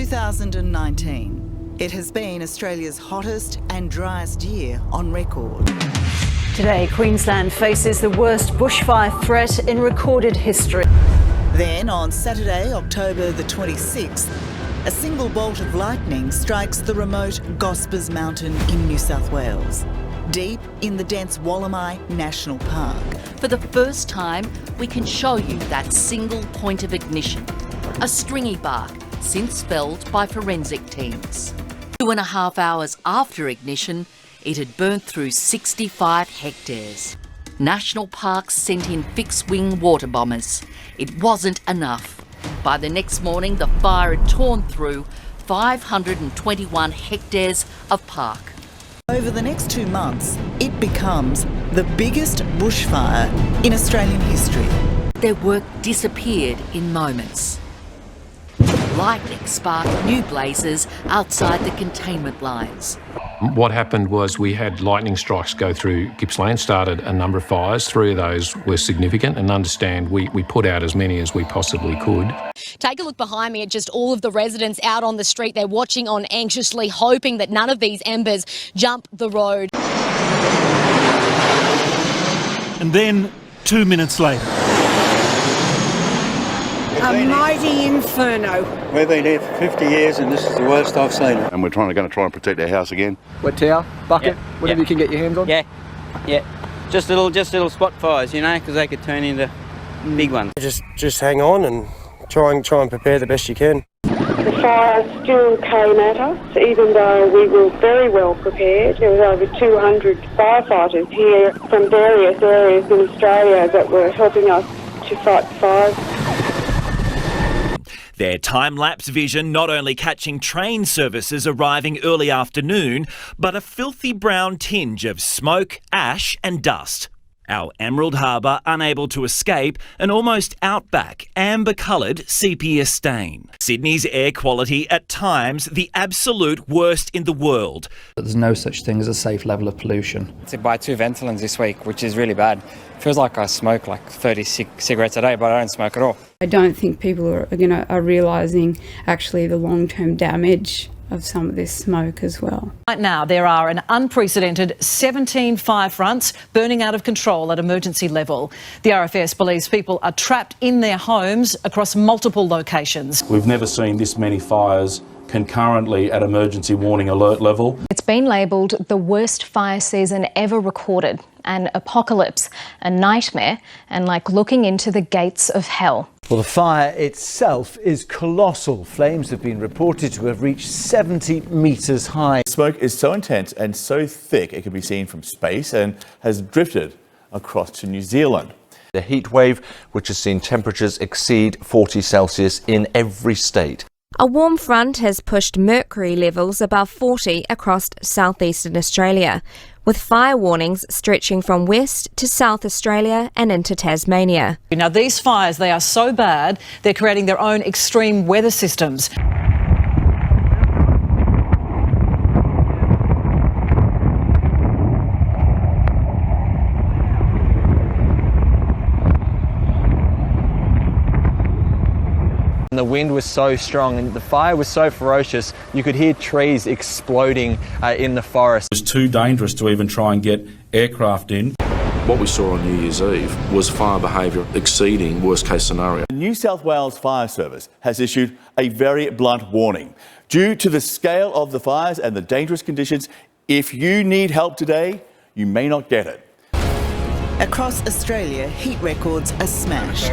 2019. It has been Australia's hottest and driest year on record. Today, Queensland faces the worst bushfire threat in recorded history. Then, on Saturday, October the 26th, a single bolt of lightning strikes the remote Gospers Mountain in New South Wales, deep in the dense Wallamai National Park. For the first time, we can show you that single point of ignition, a stringy bark, since felled by forensic teams. 2.5 hours after ignition, it had burnt through 65 hectares. National Parks sent in fixed-wing water bombers. It wasn't enough. By the next morning, the fire had torn through 521 hectares of park. Over the next 2 months, it becomes the biggest bushfire in Australian history. Their work disappeared in moments. Lightning sparked new blazes outside the containment lines. What happened was we had lightning strikes go through Gippsland, started a number of fires. 3 of those were significant, and understand we put out as many as we possibly could. Take a look behind me at just all of the residents out on the street. They're watching on anxiously, hoping that none of these embers jump the road. And then 2 minutes later. A mighty inferno. We've been here for 50 years and this is the worst I've seen it. And we're going to try and protect our house again. Wet towel, bucket, whatever you can get your hands on? Yeah. Just little spot fires, you know, because they could turn into big ones. Just hang on and try and prepare the best you can. The fire still came at us, even though we were very well prepared. There was over 200 firefighters here from various areas in Australia that were helping us to fight the fires. Their time-lapse vision not only catching train services arriving early afternoon, but a filthy brown tinge of smoke, ash and dust. Our Emerald Harbour unable to escape an almost outback, amber-coloured sepia stain. Sydney's air quality at times the absolute worst in the world. There's no such thing as a safe level of pollution. I buy 2 Ventolins this week, which is really bad. Feels like I smoke like 30 cigarettes a day, but I don't smoke at all. I don't think people are realising actually the long-term damage of some of this smoke as well. Right now, there are an unprecedented 17 fire fronts burning out of control at emergency level. The RFS believes people are trapped in their homes across multiple locations. We've never seen this many fires concurrently at emergency warning alert level. It's been labelled the worst fire season ever recorded, an apocalypse, a nightmare, and like looking into the gates of hell. Well, the fire itself is colossal. Flames have been reported to have reached 70 metres high. Smoke is so intense and so thick it can be seen from space and has drifted across to New Zealand. The heat wave, which has seen temperatures exceed 40 Celsius in every state. A warm front has pushed mercury levels above 40 across southeastern Australia, with fire warnings stretching from West to South Australia and into Tasmania. Now, these fires, they are so bad, they're creating their own extreme weather systems. And the wind was so strong and the fire was so ferocious, you could hear trees exploding in the forest. It was too dangerous to even try and get aircraft in. What we saw on New Year's Eve was fire behaviour exceeding worst case scenario. The New South Wales Fire Service has issued a very blunt warning. Due to the scale of the fires and the dangerous conditions, if you need help today, you may not get it. Across Australia, heat records are smashed.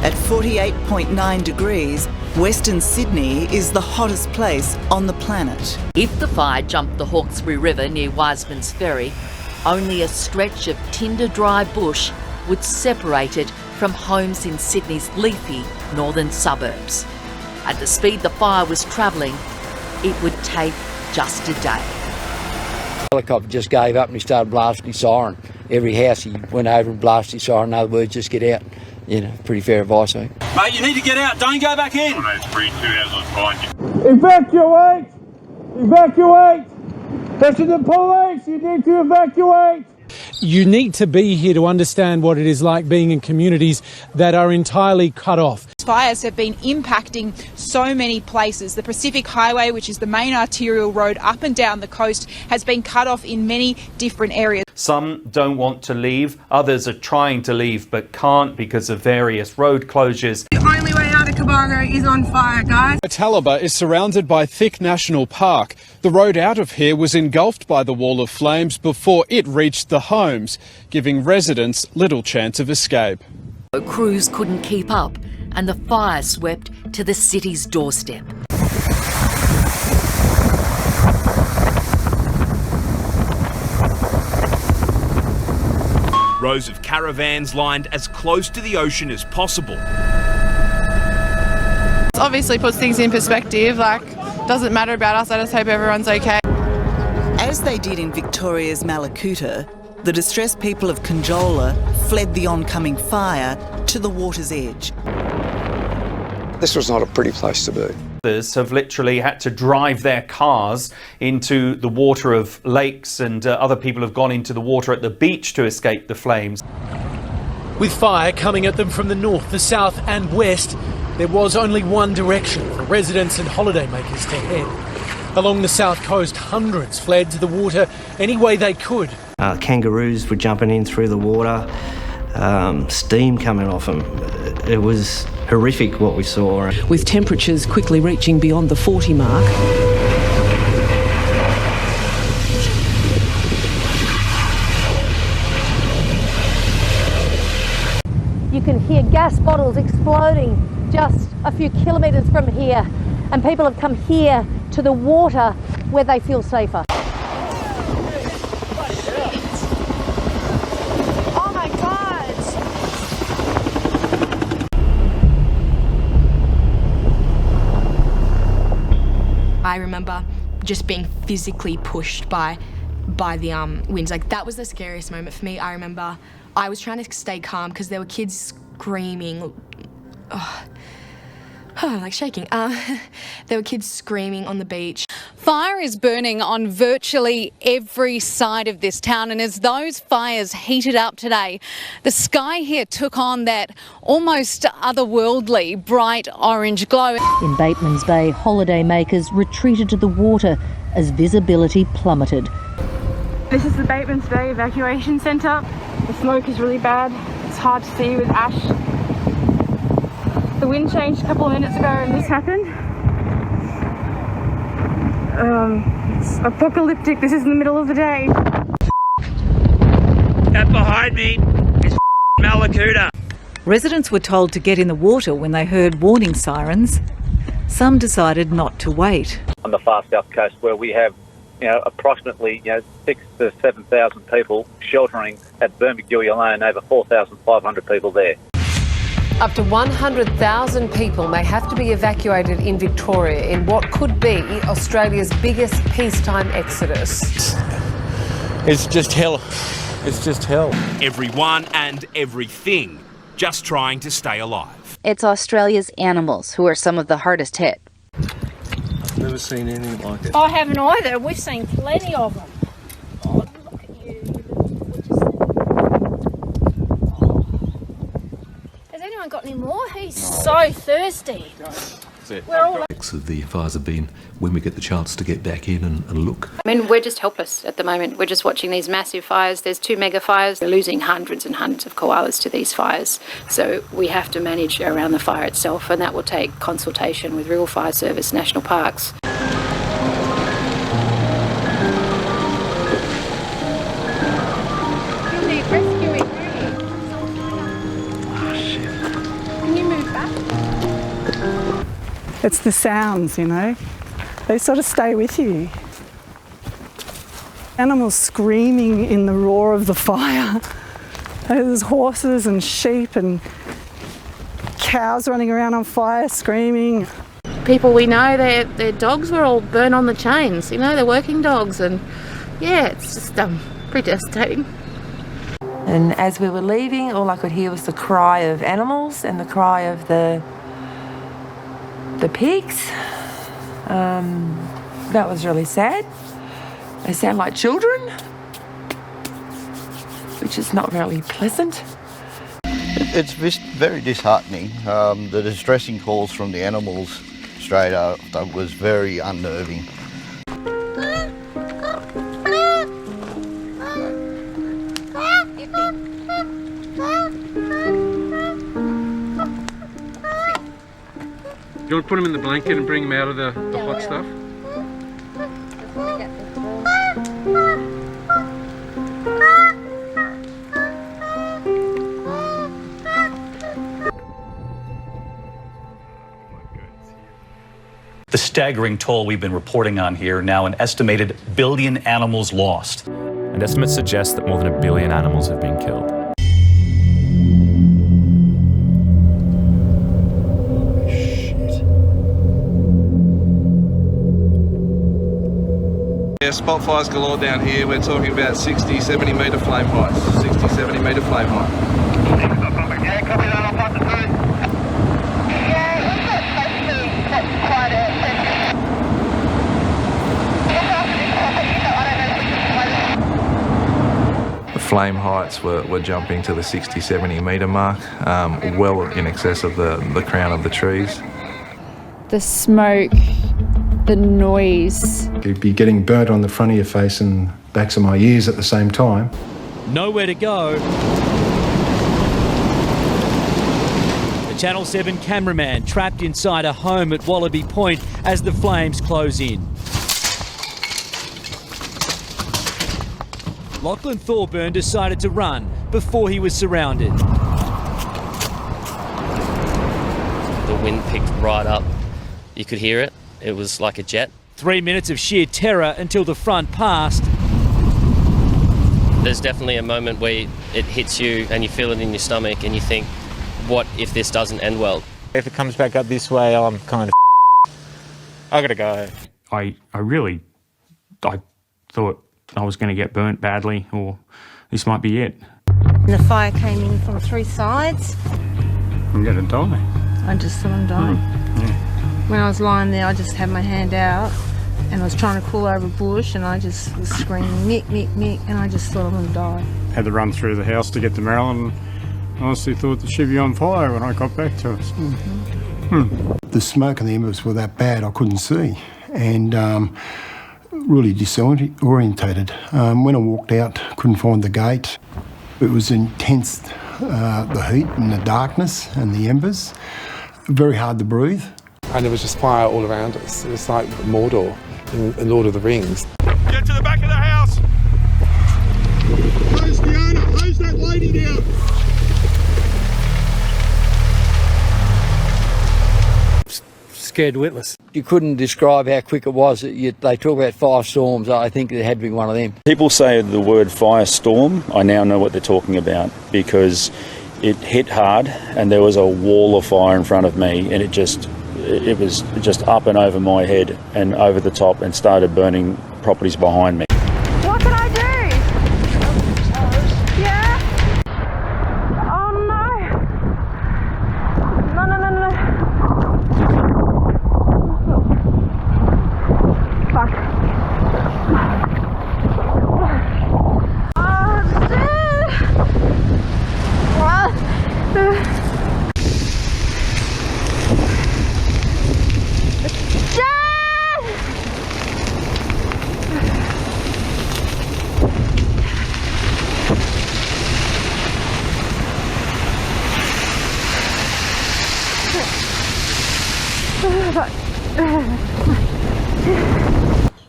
At 48.9 degrees, Western Sydney is the hottest place on the planet. If the fire jumped the Hawkesbury River near Wiseman's Ferry, only a stretch of tinder-dry bush would separate it from homes in Sydney's leafy northern suburbs. At the speed the fire was travelling, it would take just a day. The helicopter just gave up and he started blasting his siren. Every house he went over and blasted his siren. In other words, just get out. You know, pretty fair advice, I think. Mate, you need to get out. Don't go back in. Evacuate! Evacuate! This is the police. You need to evacuate. You need to be here to understand what it is like being in communities that are entirely cut off. Fires have been impacting so many places. The Pacific Highway, which is the main arterial road up and down the coast, has been cut off in many different areas. Some don't want to leave, others are trying to leave but can't because of various road closures. The only way out of Cobargo is on fire, guys. Talaba is surrounded by thick national park. The road out of here was engulfed by the wall of flames before it reached the homes, giving residents little chance of escape. Crews couldn't keep up and the fire swept to the city's doorstep. Rows of caravans lined as close to the ocean as possible. It obviously puts things in perspective, doesn't matter about us, I just hope everyone's okay. As they did in Victoria's Malakuta, the distressed people of Conjola fled the oncoming fire to the water's edge. This was not a pretty place to be. Others have literally had to drive their cars into the water of lakes, and other people have gone into the water at the beach to escape the flames. With fire coming at them from the north, the south and west, there was only one direction for residents and holidaymakers to head. Along the south coast, hundreds fled to the water any way they could. Kangaroos were jumping in through the water, steam coming off them. It was horrific what we saw. With temperatures quickly reaching beyond the 40 mark. You can hear gas bottles exploding just a few kilometres from here, and people have come here to the water where they feel safer. Oh my God! I remember just being physically pushed by the winds. That was the scariest moment for me. I remember I was trying to stay calm because there were kids screaming. Shaking. There were kids screaming on the beach. Fire is burning on virtually every side of this town, and as those fires heated up today, the sky here took on that almost otherworldly bright orange glow. In Bateman's Bay, holidaymakers retreated to the water as visibility plummeted. This is the Bateman's Bay Evacuation Centre. The smoke is really bad. It's hard to see with ash. The wind changed a couple of minutes ago and this happened. It's apocalyptic. This is in the middle of the day. That behind me is Malakuta. Residents were told to get in the water when they heard warning sirens. Some decided not to wait. On the far south coast, where we have approximately 6,000 to 7,000 people sheltering at Bermagui alone, over 4,500 people there. Up to 100,000 people may have to be evacuated in Victoria in what could be Australia's biggest peacetime exodus. It's just hell. It's just hell. Everyone and everything just trying to stay alive. It's Australia's animals who are some of the hardest hit. I've never seen anything like it. I haven't either. We've seen plenty of them. Oh, look at you. Has anyone got any more? He's so thirsty. We're all of the fires have been when we get the chance to get back in and look. I mean, we're just helpless at the moment. We're just watching these massive fires. There's 2 mega fires. We're losing hundreds and hundreds of koalas to these fires. So we have to manage around the fire itself, and that will take consultation with Rural Fire Service, National Parks. You'll need rescuing. Oh, shit. Can you move back? It's the sounds, they sort of stay with you. Animals screaming in the roar of the fire. There's horses and sheep and cows running around on fire screaming. People we know, their dogs were all burnt on the chains, they're working dogs, and yeah, it's just pretty devastating. And as we were leaving, all I could hear was the cry of animals and the cry of the pigs. That was really sad. They sound like children, which is not really pleasant. It's Very disheartening. The distressing calls from the animals straight after was very unnerving. Do you want to put them in the blanket and bring them out of the hot stuff? The staggering toll we've been reporting on here, now an estimated 1 billion animals lost. And estimates suggest that more than 1 billion animals have been killed. Yeah, spot fires galore down here. We're talking about 60, 70 metre flame heights. 60, 70 metre flame height. Yeah, copy that. I'll pass it through. Yeah, we've got basically quite a look after this property, so I don't know if we can. The flame heights were jumping to the 60, 70 metre mark, well in excess of the crown of the trees. The smoke, the noise. You'd be getting burnt on the front of your face and backs of my ears at the same time. Nowhere to go. The Channel 7 cameraman trapped inside a home at Wallaby Point as the flames close in. Lachlan Thorburn decided to run before he was surrounded. The wind picked right up. You could hear it. It was like a jet. 3 minutes of sheer terror until the front passed. There's definitely a moment where it hits you and you feel it in your stomach and you think, what if this doesn't end well? If it comes back up this way, I'm kind of I gotta go. I thought I was going to get burnt badly, or this might be it. The fire came in from 3 sides. I'm going to die. I just saw him die. When I was lying there, I just had my hand out and I was trying to crawl over a bush and I just was screaming, Mick, Mick, Mick, and I just thought I'm going to die. Had to run through the house to get to Marilyn. I honestly thought that she'd be on fire when I got back to us. The smoke and the embers were that bad I couldn't see, and really disorientated. When I walked out, couldn't find the gate. It was intense, the heat and the darkness and the embers. Very hard to breathe. And there was just fire all around us. It was like Mordor in Lord of the Rings. Get to the back of the house! Hose the owner, hose that lady down! Scared witless. You couldn't describe how quick it was. They talk about firestorms. I think it had to be one of them. People say the word firestorm. I now know what they're talking about because it hit hard and there was a wall of fire in front of me, and it was just up and over my head and over the top and started burning properties behind me. What can I do? Yeah? Oh no! No. Fuck. Oh shit! What?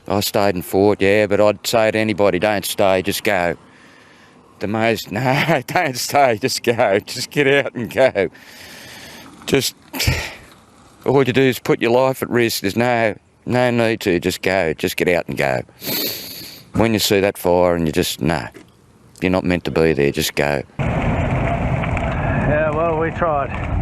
I stayed and fought, yeah, but I'd say to anybody, don't stay, just go. No, don't stay, just go. Just get out and go. All you do is put your life at risk. There's no need to, just go. Just get out and go. When you see that fire and you're not meant to be there, just go. Yeah, well, we tried.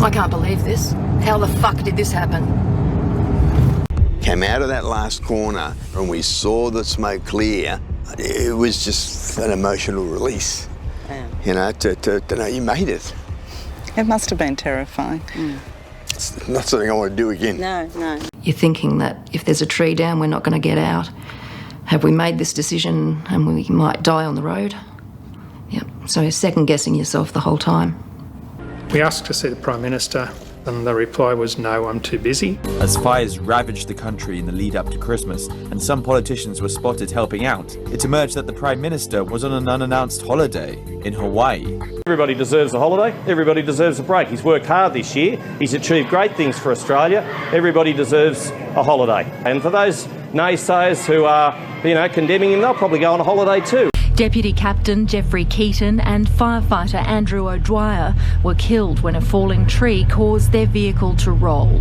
I can't believe this. How the fuck did this happen? Came out of that last corner and we saw the smoke clear. It was just an emotional release, to know you made it. It must have been terrifying. It's not something I want to do again. No. You're thinking that if there's a tree down, we're not going to get out. Have we made this decision and we might die on the road? Yep. So second-guessing yourself the whole time. We asked to see the Prime Minister, and the reply was, no, I'm too busy. As fires ravaged the country in the lead up to Christmas, and some politicians were spotted helping out, it emerged that the Prime Minister was on an unannounced holiday in Hawaii. Everybody deserves a holiday. Everybody deserves a break. He's worked hard this year. He's achieved great things for Australia. Everybody deserves a holiday. And for those naysayers who are, condemning him, they'll probably go on a holiday too. Deputy Captain Jeffrey Keaton and firefighter Andrew O'Dwyer were killed when a falling tree caused their vehicle to roll.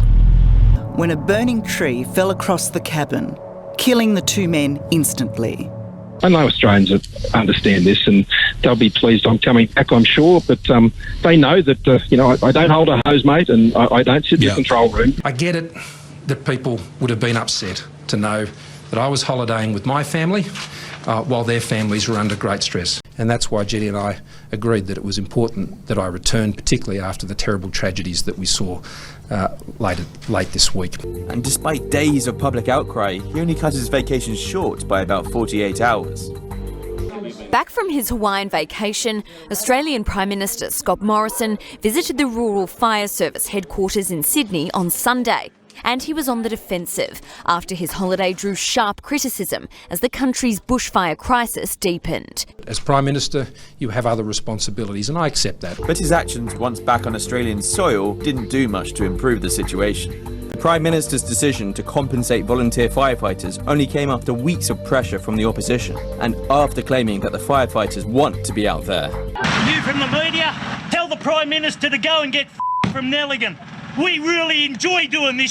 When a burning tree fell across the cabin, killing the two men instantly. I know Australians understand this and they'll be pleased I'm coming back, I'm sure, but they know that, I don't hold a hose, mate, and I don't sit in the control room. I get it that people would have been upset to know that I was holidaying with my family while their families were under great stress. And that's why Jetty and I agreed that it was important that I return, particularly after the terrible tragedies that we saw late this week. And despite days of public outcry, he only cut his vacation short by about 48 hours. Back from his Hawaiian vacation, Australian Prime Minister Scott Morrison visited the Rural Fire Service headquarters in Sydney on Sunday. And he was on the defensive after his holiday drew sharp criticism as the country's bushfire crisis deepened. As Prime Minister, you have other responsibilities, and I accept that. But his actions once back on Australian soil didn't do much to improve the situation. The Prime Minister's decision to compensate volunteer firefighters only came after weeks of pressure from the opposition, and after claiming that the firefighters want to be out there. You from the media, tell the Prime Minister to go and get from Nelligan. We really enjoy doing this.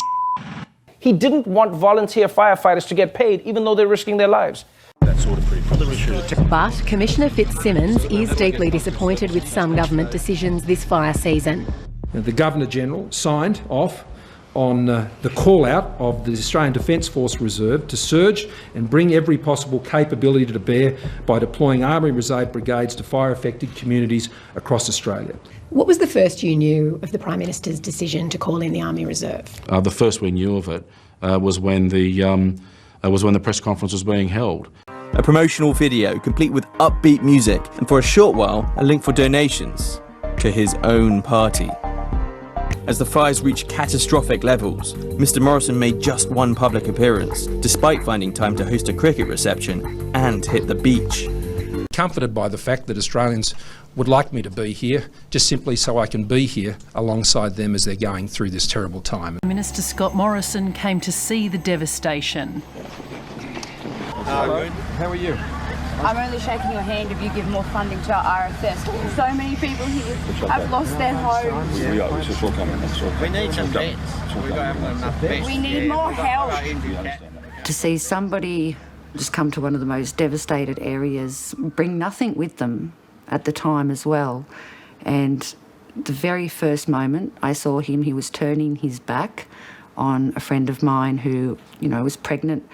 He didn't want volunteer firefighters to get paid, even though they're risking their lives. But Commissioner Fitzsimmons is deeply disappointed with some government decisions this fire season. The Governor-General signed off on the call-out of the Australian Defence Force Reserve to surge and bring every possible capability to bear by deploying Army Reserve brigades to fire-affected communities across Australia. What was the first you knew of the Prime Minister's decision to call in the Army Reserve? The first we knew of it was when the press conference was being held. A promotional video complete with upbeat music and for a short while a link for donations to his own party. As the fires reached catastrophic levels, Mr. Morrison made just one public appearance, despite finding time to host a cricket reception and hit the beach. Comforted by the fact that Australians would like me to be here, just simply so I can be here alongside them as they're going through this terrible time. Minister Scott Morrison came to see the devastation. Hello. How are you? I'm only shaking your hand if you give more funding to our RFS. So many people here have lost their homes. We need some beds. We don't have enough beds. We need more help. To see somebody just come to one of the most devastated areas, bring nothing with them at the time as well. And the very first moment I saw him, he was turning his back on a friend of mine who, was pregnant,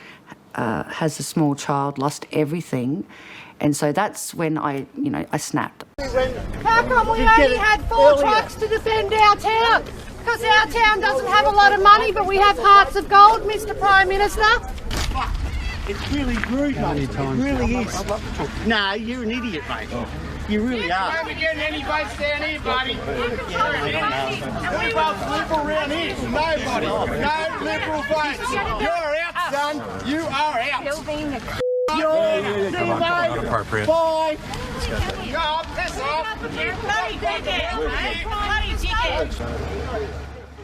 has a small child, lost everything. And so that's when I snapped. How come we only had 4 trucks to defend our town? Because our town doesn't have a lot of money, but we have hearts of gold, Mr. Prime Minister. It's really rude, mate. It really is. No, you're an idiot, mate. You really are. We haven't getting any votes down here, buddy. Who votes Liberal around here? Nobody. No Liberal votes. You're out, son. You are out. You're see you, mate. Bye. Go, piss off. Bloody dickhead. Bloody dickhead.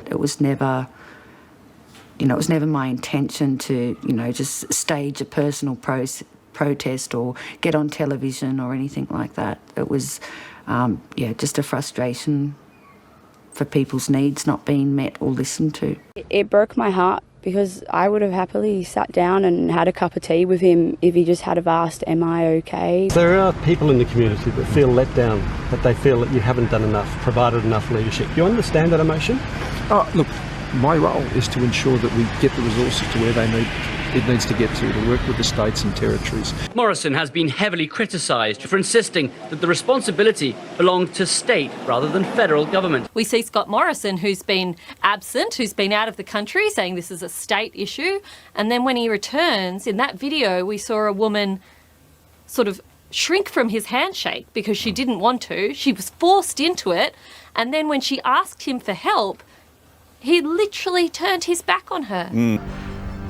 It was never, it was never my intention to, just stage a personal protest or get on television or anything like that. It was, just a frustration for people's needs not being met or listened to. It broke my heart because I would have happily sat down and had a cup of tea with him if he just had have asked, am I okay? There are people in the community that feel let down, that they feel that you haven't done enough, provided enough leadership. Do you understand that emotion? Look, my role is to ensure that we get the resources to where they need it needs to get to work with the states and territories. Morrison has been heavily criticised for insisting that the responsibility belonged to state rather than federal government. We see Scott Morrison, who's been absent, who's been out of the country, saying this is a state issue. And then when he returns, in that video, we saw a woman sort of shrink from his handshake because she didn't want to. She was forced into it. And then when she asked him for help, he literally turned his back on her.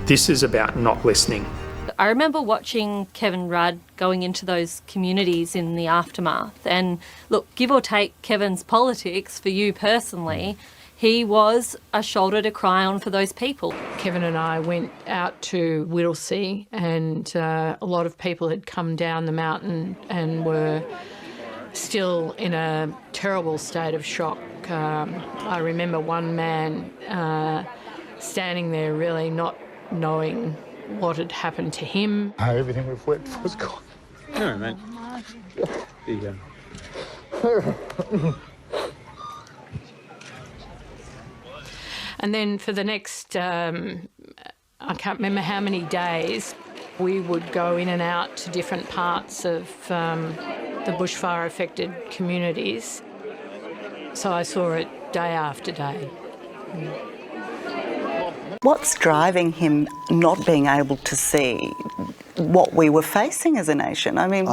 This is about not listening. I remember watching Kevin Rudd going into those communities in the aftermath. And look, give or take Kevin's politics for you personally, he was a shoulder to cry on for those people. Kevin and I went out to Whittlesea, and a lot of people had come down the mountain and were still in a terrible state of shock. I remember one man standing there really not knowing what had happened to him. Everything we've worked for is gone. No, mate. There you go. And then for the next, I can't remember how many days, we would go in and out to different parts of the bushfire-affected communities. So I saw it day after day. What's driving him not being able to see what we were facing as a nation? I mean,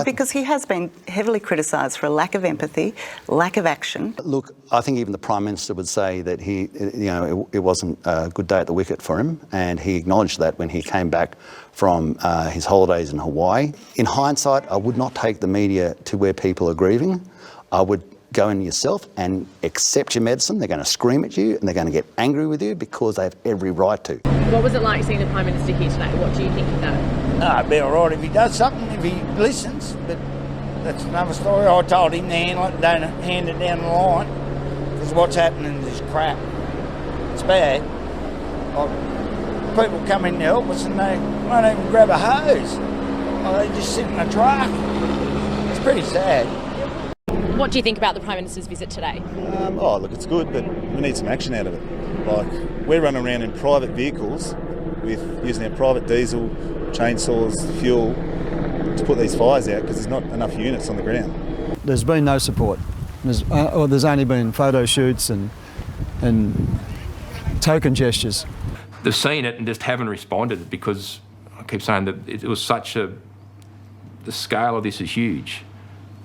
because he has been heavily criticised for a lack of empathy, lack of action. Look, I think even the Prime Minister would say that it wasn't a good day at the wicket for him, and he acknowledged that when he came back from his holidays in Hawaii. In hindsight, I would not take the media to where people are grieving. I would go in yourself and accept your medicine. They're going to scream at you and they're going to get angry with you because they have every right to. What was it like seeing the Prime Minister here today? What do you think of that? No, it'd be all right if he does something, if he listens, but that's another story. I told him to handle it, don't hand it down the line, because what's happening is crap. It's bad. People come in to help us and they won't even grab a hose. They just sit in a truck. It's pretty sad. What do you think about the Prime Minister's visit today? Look, it's good, but we need some action out of it. Like, we're running around in private vehicles with using our private diesel, chainsaws, fuel to put these fires out because there's not enough units on the ground. There's been no support. There's only been photo shoots and token gestures. They've seen it and just haven't responded because I keep saying that it was the scale of this is huge,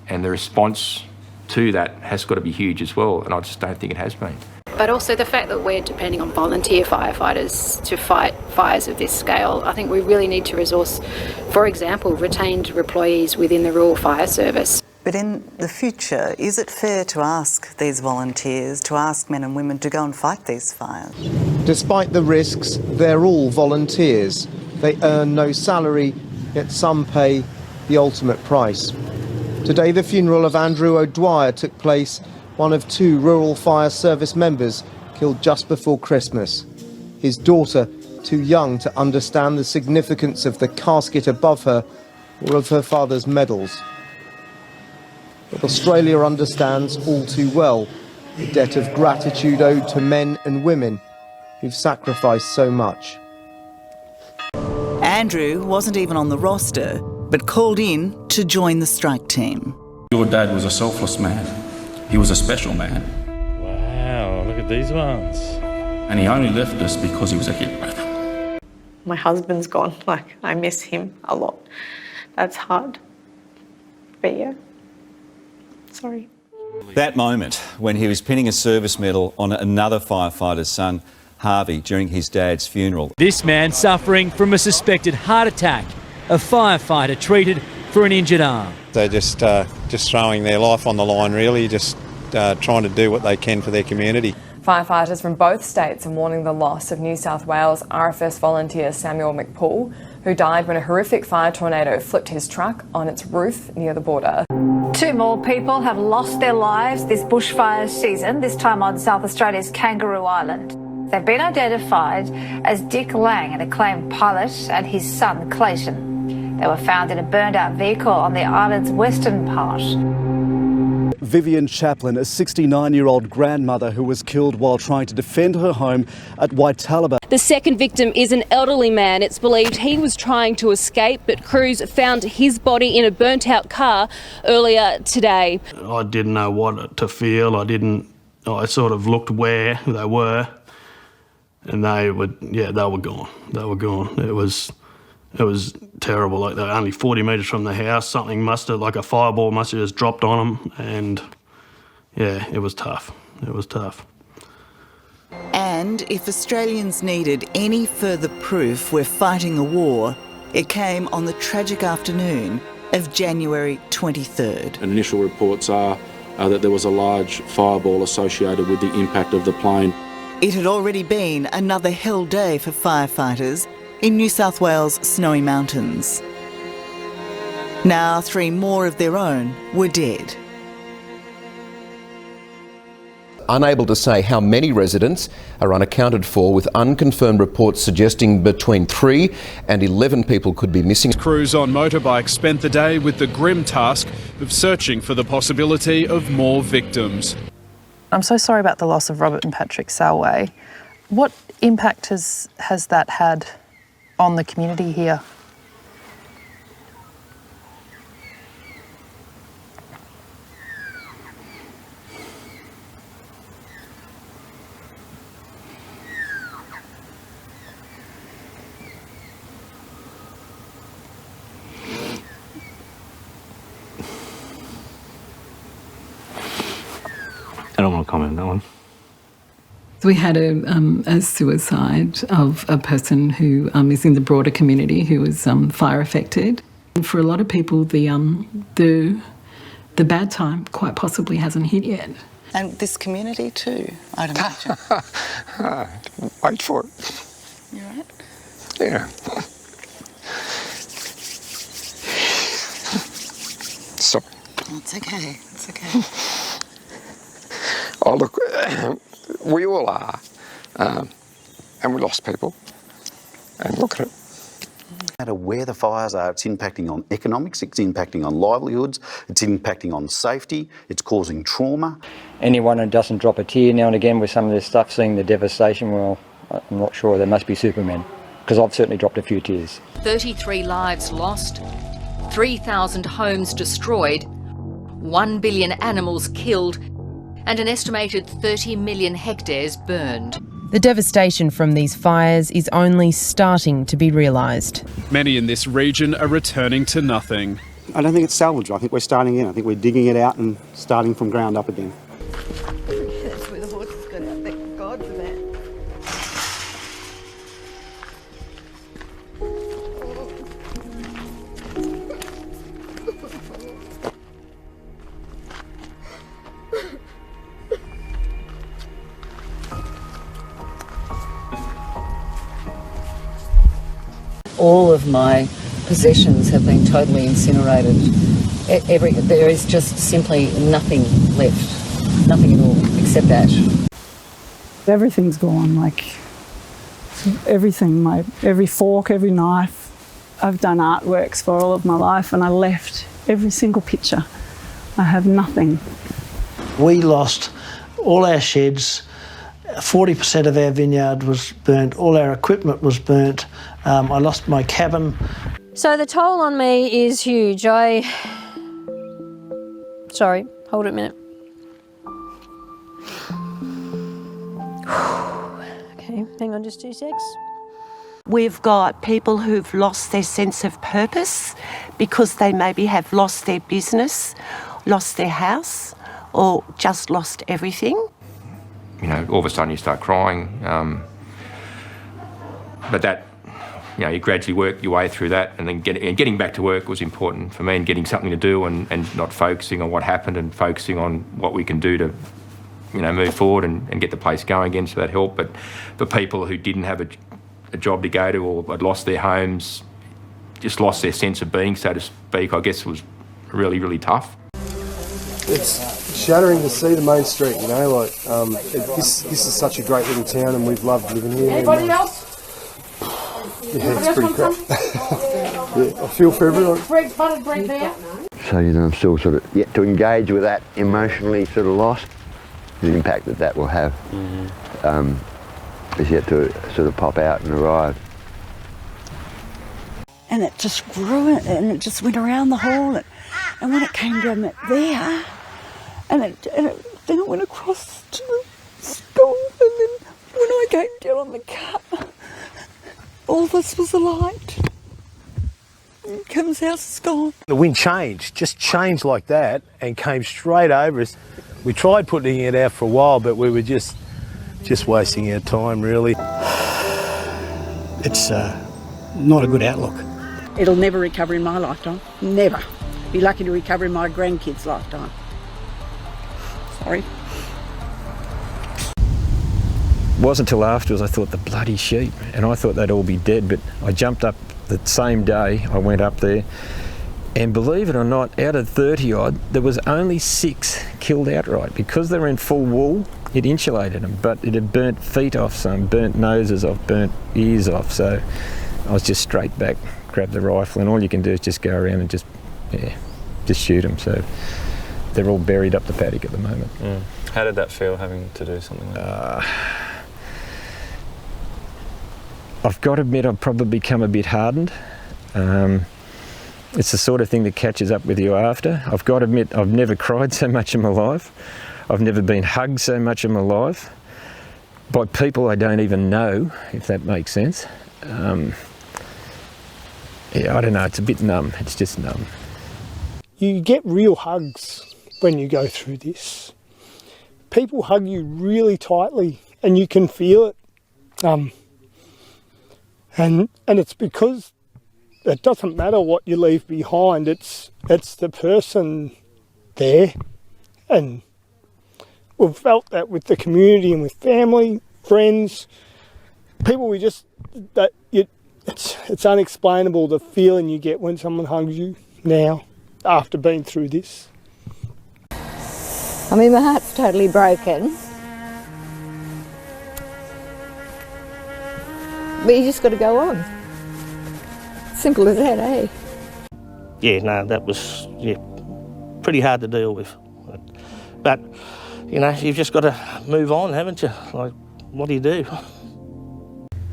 and the response to that has got to be huge as well, and I just don't think it has been. But also the fact that we're depending on volunteer firefighters to fight fires of this scale, I think we really need to resource, for example, retained employees within the Rural Fire Service. But in the future, is it fair to ask these volunteers, to ask men and women to go and fight these fires? Despite the risks, they're all volunteers. They earn no salary, yet some pay the ultimate price. Today, the funeral of Andrew O'Dwyer took place, one of 2 Rural Fire Service members killed just before Christmas. His daughter, too young to understand the significance of the casket above her or of her father's medals. But Australia understands all too well the debt of gratitude owed to men and women who've sacrificed so much. Andrew wasn't even on the roster, but called in to join the strike team. Your dad was a selfless man. He was a special man. Wow, look at these ones. And he only left us because he was a hit brother. My husband's gone. I miss him a lot. That's hard. But yeah, sorry. That moment when he was pinning a service medal on another firefighter's son, Harvey, during his dad's funeral. This man suffering from a suspected heart attack. A firefighter treated for an injured arm. They're just throwing their life on the line, really, just trying to do what they can for their community. Firefighters from both states are mourning the loss of New South Wales RFS volunteer Samuel McPaul, who died when a horrific fire tornado flipped his truck on its roof near the border. 2 more people have lost their lives this bushfire season, this time on South Australia's Kangaroo Island. They've been identified as Dick Lang, an acclaimed pilot, and his son Clayton. They were found in a burned-out vehicle on the island's western part. Vivian Chaplin, a 69-year-old grandmother who was killed while trying to defend her home at Waitalaba. The second victim is an elderly man. It's believed he was trying to escape, but crews found his body in a burnt-out car earlier today. I didn't know what to feel. I sort of looked where they were, and they were gone. They were gone. It was terrible. Like, they were only 40 metres from the house. Something like a fireball must have just dropped on them, and yeah, it was tough. It was tough. And if Australians needed any further proof we're fighting a war, it came on the tragic afternoon of January 23rd. Initial reports are that there was a large fireball associated with the impact of the plane. It had already been another hell day for firefighters in New South Wales' snowy mountains. Now 3 more of their own were dead. Unable to say how many residents are unaccounted for, with unconfirmed reports suggesting between 3 and 11 people could be missing. Crews on motorbikes spent the day with the grim task of searching for the possibility of more victims. I'm so sorry about the loss of Robert and Patrick Salway. What impact has that had on the community here? I don't want to comment on that one. We had a suicide of a person who is in the broader community who was fire affected. For a lot of people, the bad time quite possibly hasn't hit yet. And this community too, I'd imagine. Wait for it. You all right? Yeah. Sorry. Oh, it's okay. It's okay. Oh, look, we all are. And we lost people. And look at it. No matter where the fires are, it's impacting on economics, it's impacting on livelihoods, it's impacting on safety, it's causing trauma. Anyone who doesn't drop a tear now and again with some of this stuff, seeing the devastation, well, I'm not sure. There must be supermen, because I've certainly dropped a few tears. 33 lives lost, 3,000 homes destroyed, 1 billion animals killed, and an estimated 30 million hectares burned. The devastation from these fires is only starting to be realised. Many in this region are returning to nothing. I don't think it's salvageable. I think we're starting in. I think we're digging it out and starting from ground up again. That's where the horses got out. Thank God for that. All of my possessions have been totally incinerated. There is just simply nothing left, nothing at all, except ash. Everything's gone, like everything, every fork, every knife. I've done artworks for all of my life and I left every single picture. I have nothing. We lost all our sheds, 40% of our vineyard was burnt, all our equipment was burnt. I lost my cabin. So the toll on me is huge. Sorry, hold it a minute. Okay, hang on just 2 secs. We've got people who've lost their sense of purpose because they maybe have lost their business, lost their house, or just lost everything. You know, all of a sudden you start crying. But that, you know, you gradually work your way through that, and then getting back to work was important for me, and getting something to do, and not focusing on what happened and focusing on what we can do to, you know, move forward and get the place going again. So that helped. But for people who didn't have a job to go to or had lost their homes, just lost their sense of being, so to speak, I guess it was really, really tough. It's shattering to see the main street, you know, like this is such a great little town and we've loved living here. Anybody else? Yeah, it's pretty crap. Yeah, I feel for everyone. Bread, buttered bread there. So, you know, I'm still sort of yet to engage with that emotionally sort of loss. The impact that that will have is yet to sort of pop out and arrive. And it just grew and it just went around the hall. And when it came down there, then it went across to the school. And then when I came down on the car, all this was alight. Kim's house is gone. The wind just changed like that and came straight over us. We tried putting it out for a while, but we were just wasting our time, really. It's not a good outlook. It'll never recover in my lifetime. Never. Be lucky to recover in my grandkids' lifetime. Sorry. It wasn't until afterwards I thought, the bloody sheep, and I thought they'd all be dead, but I jumped up the same day. I went up there, and believe it or not, out of 30 odd, there was only 6 killed outright. Because they were in full wool, it insulated them, but it had burnt feet off some, burnt noses off, burnt ears off. So I was just straight back, grabbed the rifle, and all you can do is just go around and just shoot them. So they're all buried up the paddock at the moment. How did that feel, having to do something like that? I've got to admit, I've probably become a bit hardened. It's the sort of thing that catches up with you after. I've got to admit, I've never cried so much in my life. I've never been hugged so much in my life by people I don't even know, if that makes sense. Yeah, I don't know, it's a bit numb. It's just numb. You get real hugs when you go through this. People hug you really tightly and you can feel it. And it's because it doesn't matter what you leave behind, it's the person there. And we've felt that with the community and with family, friends, people it's unexplainable the feeling you get when someone hugs you now after being through this. I mean, my heart's totally broken. But you just got to go on. Simple as that, eh? Yeah, no, that was pretty hard to deal with. But, you know, you've just got to move on, haven't you? Like, what do you do?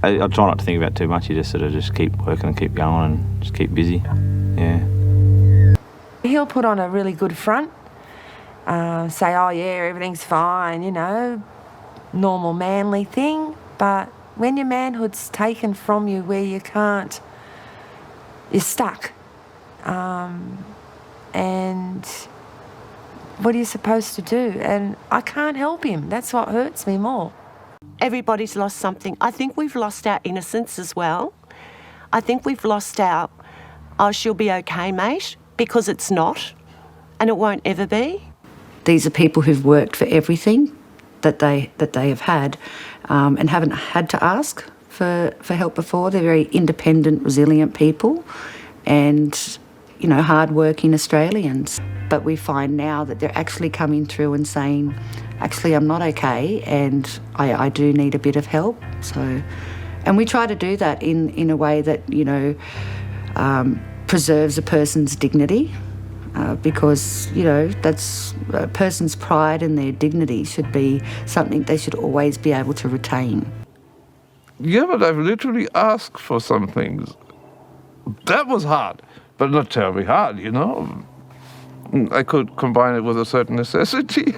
I try not to think about it too much. You just sort of just keep working and keep going and just keep busy. Yeah. He'll put on a really good front, say, oh yeah, everything's fine, you know, normal manly thing, but when your manhood's taken from you where you can't, you're stuck. And what are you supposed to do? And I can't help him. That's what hurts me more. Everybody's lost something. I think we've lost our innocence as well. I think we've lost our, oh, she'll be okay, mate, because it's not, and it won't ever be. These are people who've worked for everything that they have had and haven't had to ask for help before. They're very independent, resilient people and, you know, hard-working Australians. But we find now that they're actually coming through and saying, actually, I'm not okay and I do need a bit of help. So, and we try to do that in a way that, you know, preserves a person's dignity. Because, you know, that's a person's pride and their dignity should be something they should always be able to retain. Yeah, but I've literally asked for some things. That was hard, but not terribly hard, you know. I could combine it with a certain necessity.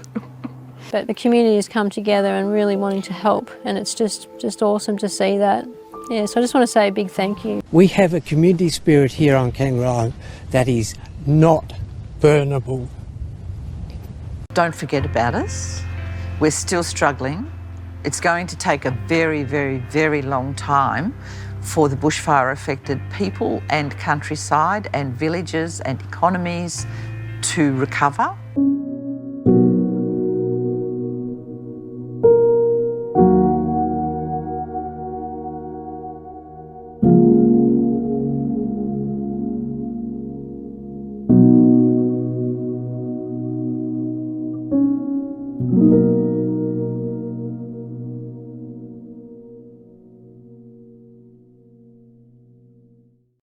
But the community has come together and really wanting to help, and it's just awesome to see that. Yeah, so I just want to say a big thank you. We have a community spirit here on Kangaroo Island that is not burnable. Don't forget about us. We're still struggling. It's going to take a very, very, very long time for the bushfire affected people and countryside and villages and economies to recover.